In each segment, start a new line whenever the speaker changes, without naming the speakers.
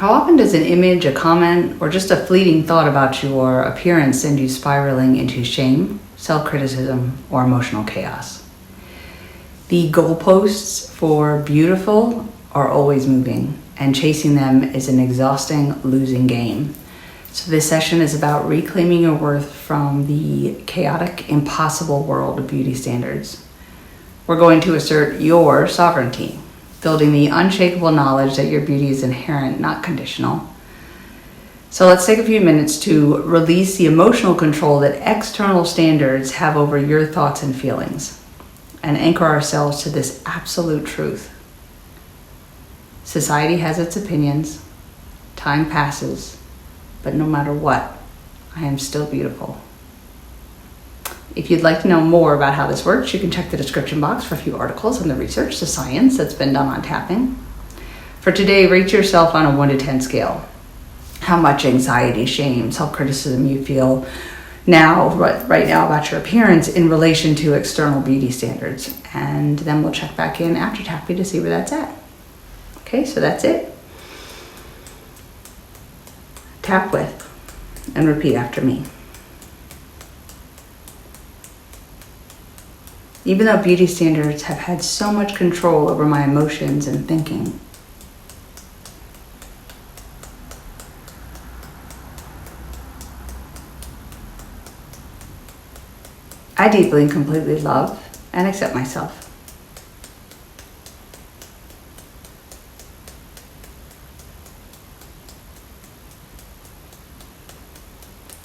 How often does an image, a comment, or just a fleeting thought about your appearance send you spiraling into shame, self-criticism, or emotional chaos? The goalposts for beautiful are always moving, and chasing them is an exhausting, losing game. So this session is about reclaiming your worth from the chaotic, impossible world of beauty standards. We're going to assert your sovereignty, building the unshakable knowledge that your beauty is inherent, not conditional. So let's take a few minutes to release the emotional control that external standards have over your thoughts and feelings, and anchor ourselves to this absolute truth. Society has its opinions, time passes, but no matter what, I am still beautiful. If you'd like to know more about how this works, you can check the description box for a few articles on the research, the science that's been done on tapping. For today, rate yourself on a 1 to 10 scale. How much anxiety, shame, self-criticism you feel right now about your appearance in relation to external beauty standards. And then we'll check back in after tapping to see where that's at. Okay, so that's it. Tap with and repeat after me. Even though beauty standards have had so much control over my emotions and thinking, I deeply and completely love and accept myself.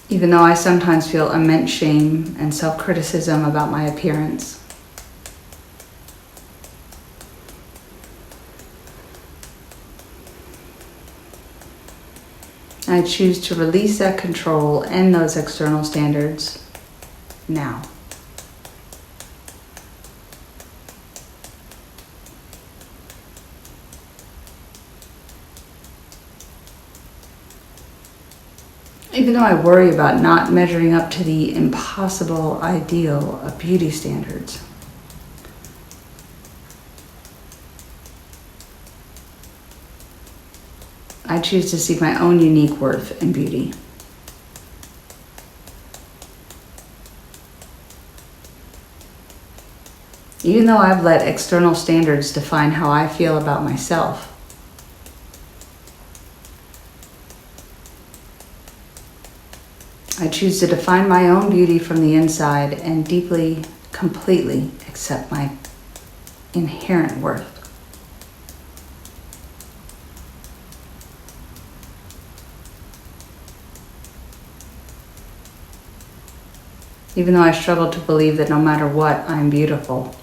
Even though I sometimes feel immense shame and self-criticism about my appearance, I choose to release that control and those external standards now. Even though I worry about not measuring up to the impossible ideal of beauty standards, I choose to see my own unique worth and beauty. Even though I've let external standards define how I feel about myself, I choose to define my own beauty from the inside and deeply, completely accept my inherent worth. Even though I struggle to believe that no matter what, I'm beautiful.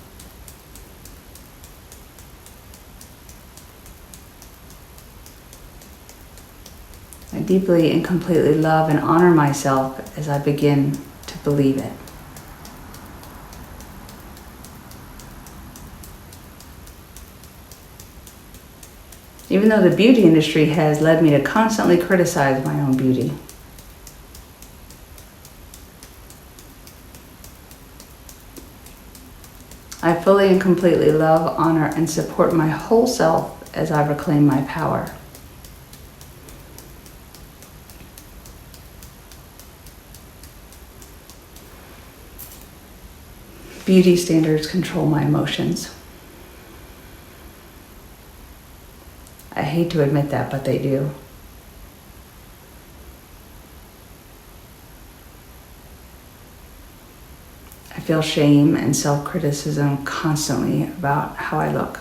I deeply and completely love and honor myself as I begin to believe it. Even though the beauty industry has led me to constantly criticize my own beauty, I fully and completely love, honor, and support my whole self as I reclaim my power. Beauty standards control my emotions. I hate to admit that, but they do. I feel shame and self-criticism constantly about how I look.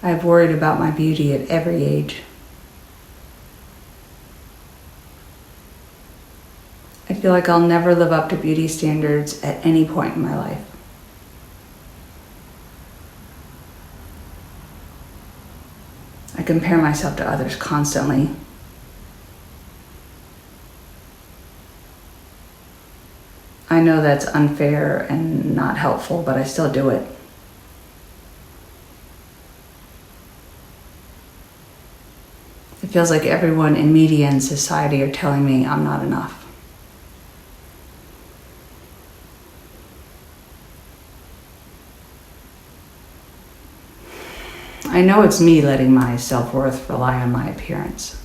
I've worried about my beauty at every age. I feel like I'll never live up to beauty standards at any point in my life. I compare myself to others constantly. I know that's unfair and not helpful, but I still do it. It feels like everyone in media and society are telling me I'm not enough. I know it's me letting my self-worth rely on my appearance.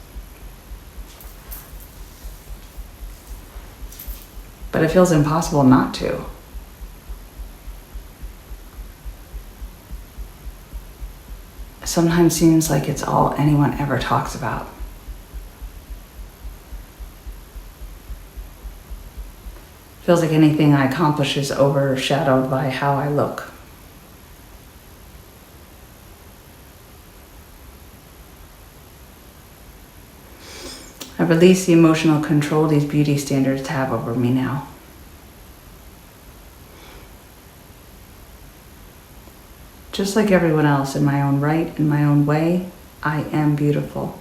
But it feels impossible not to. It sometimes seems like it's all anyone ever talks about. Feels like anything I accomplish is overshadowed by how I look. I release the emotional control these beauty standards have over me now. Just like everyone else in my own right, in my own way, I am beautiful.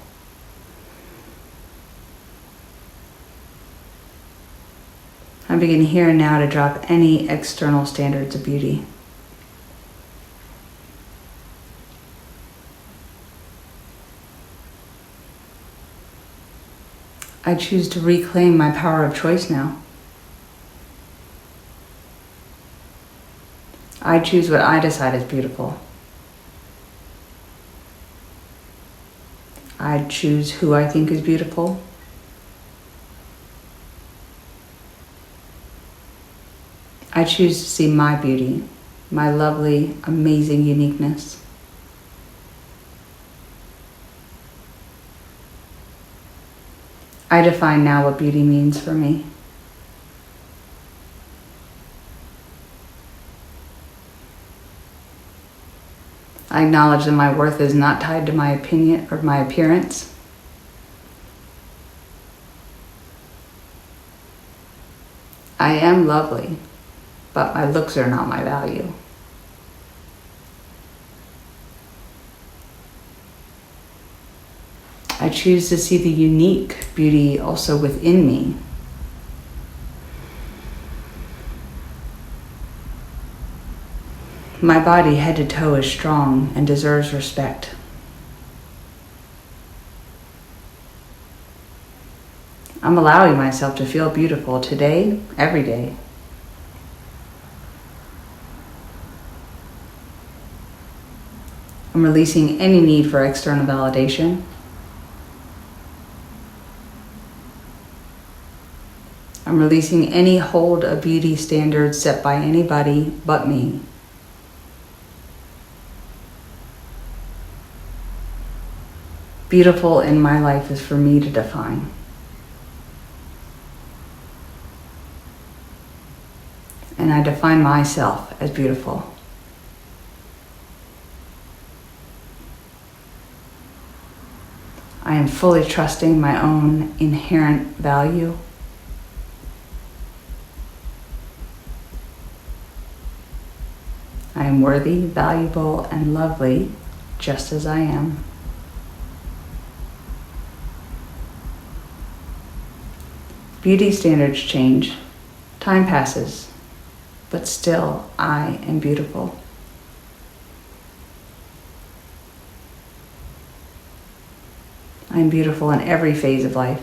I begin here and now to drop any external standards of beauty. I choose to reclaim my power of choice now. I choose what I decide is beautiful. I choose who I think is beautiful. I choose to see my beauty, my lovely, amazing uniqueness. I define now what beauty means for me. I acknowledge that my worth is not tied to my opinion or my appearance. I am lovely, but my looks are not my value. I choose to see the unique beauty also within me. My body, head to toe, is strong and deserves respect. I'm allowing myself to feel beautiful today, every day. I'm releasing any need for external validation. I'm releasing any hold of beauty standards set by anybody but me. Beautiful in my life is for me to define. And I define myself as beautiful. I am fully trusting my own inherent value. I am worthy, valuable, and lovely just as I am. Beauty standards change, time passes, but still I am beautiful. I am beautiful in every phase of life.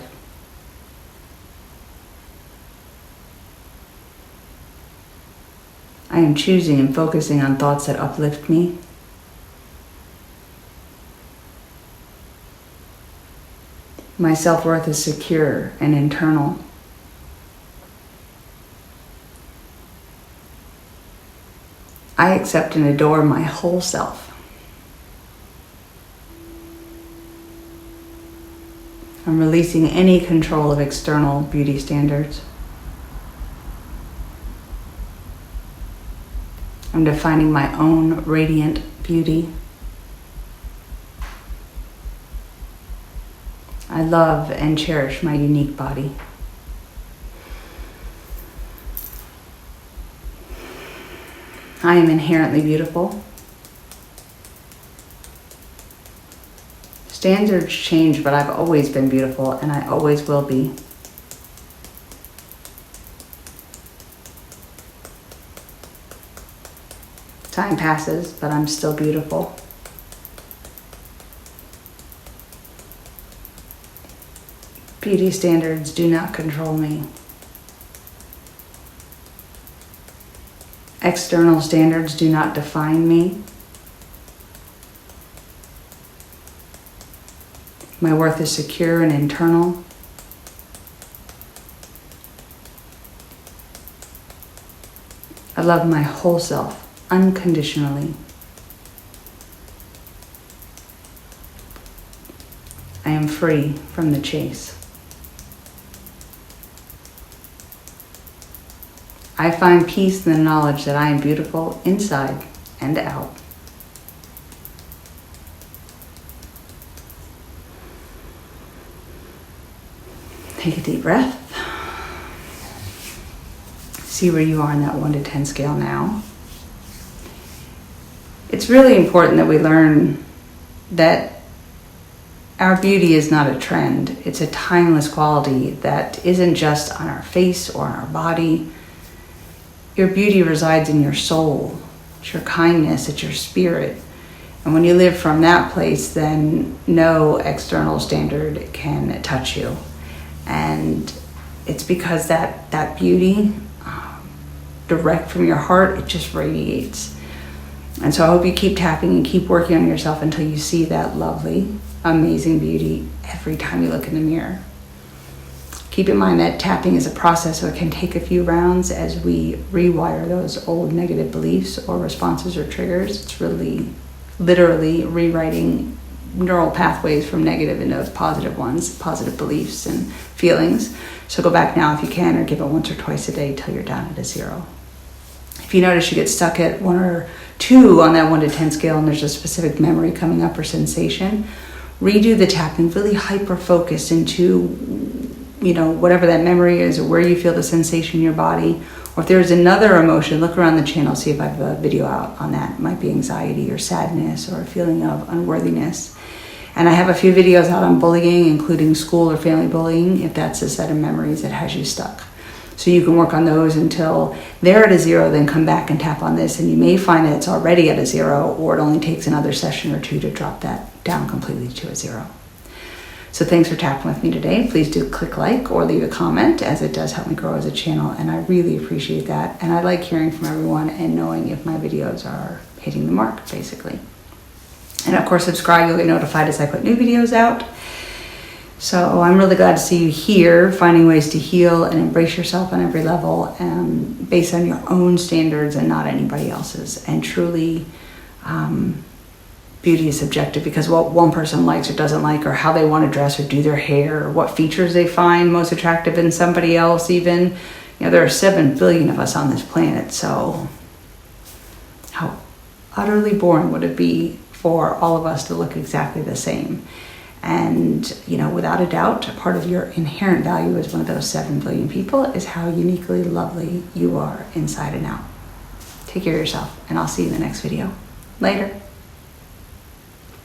I am choosing and focusing on thoughts that uplift me. My self-worth is secure and internal. I accept and adore my whole self. I'm releasing any control of external beauty standards. I'm defining my own radiant beauty. I love and cherish my unique body. I am inherently beautiful. Standards change, but I've always been beautiful, and I always will be. Time passes, but I'm still beautiful. Beauty standards do not control me. External standards do not define me. My worth is secure and internal. I love my whole self unconditionally. I am free from the chase. I find peace in the knowledge that I am beautiful inside and out. Take a deep breath. See where you are on that 1 to 10 scale now. It's really important that we learn that our beauty is not a trend. It's a timeless quality that isn't just on our face or on our body. Your beauty resides in your soul. It's your kindness, it's your spirit. And when you live from that place, then no external standard can touch you. And it's because that beauty, direct from your heart, it just radiates. And so I hope you keep tapping and keep working on yourself until you see that lovely, amazing beauty every time you look in the mirror. Keep in mind that tapping is a process, so it can take a few rounds as we rewire those old negative beliefs or responses or triggers. It's really literally rewriting neural pathways from negative into those positive ones, positive beliefs and feelings. So go back now if you can, or give it once or twice a day till you're down at a 0. If you notice you get stuck at 1 or 2 on that 1 to 10 scale and there's a specific memory coming up or sensation, redo the tapping, really hyper-focus into, whatever that memory is or where you feel the sensation in your body. Or if there's another emotion, look around the channel, see if I have a video out on that. It might be anxiety or sadness or a feeling of unworthiness. And I have a few videos out on bullying, including school or family bullying, if that's a set of memories that has you stuck. So you can work on those until they're at a 0, then come back and tap on this. And you may find that it's already at a 0, or it only takes another session or 2 to drop that down completely to a 0. So thanks for tapping with me today. Please do click like or leave a comment, as it does help me grow as a channel, and I really appreciate that. And I like hearing from everyone and knowing if my videos are hitting the mark, basically. And of course, subscribe, you'll get notified as I put new videos out. So I'm really glad to see you here, finding ways to heal and embrace yourself on every level, based on your own standards and not anybody else's. And truly, beauty is subjective, because what one person likes or doesn't like, or how they want to dress or do their hair, or what features they find most attractive in somebody else even. There are 7 billion of us on this planet, so how utterly boring would it be for all of us to look exactly the same? And, without a doubt, part of your inherent value as one of those 7 billion people is how uniquely lovely you are inside and out. Take care of yourself, and I'll see you in the next video. Later.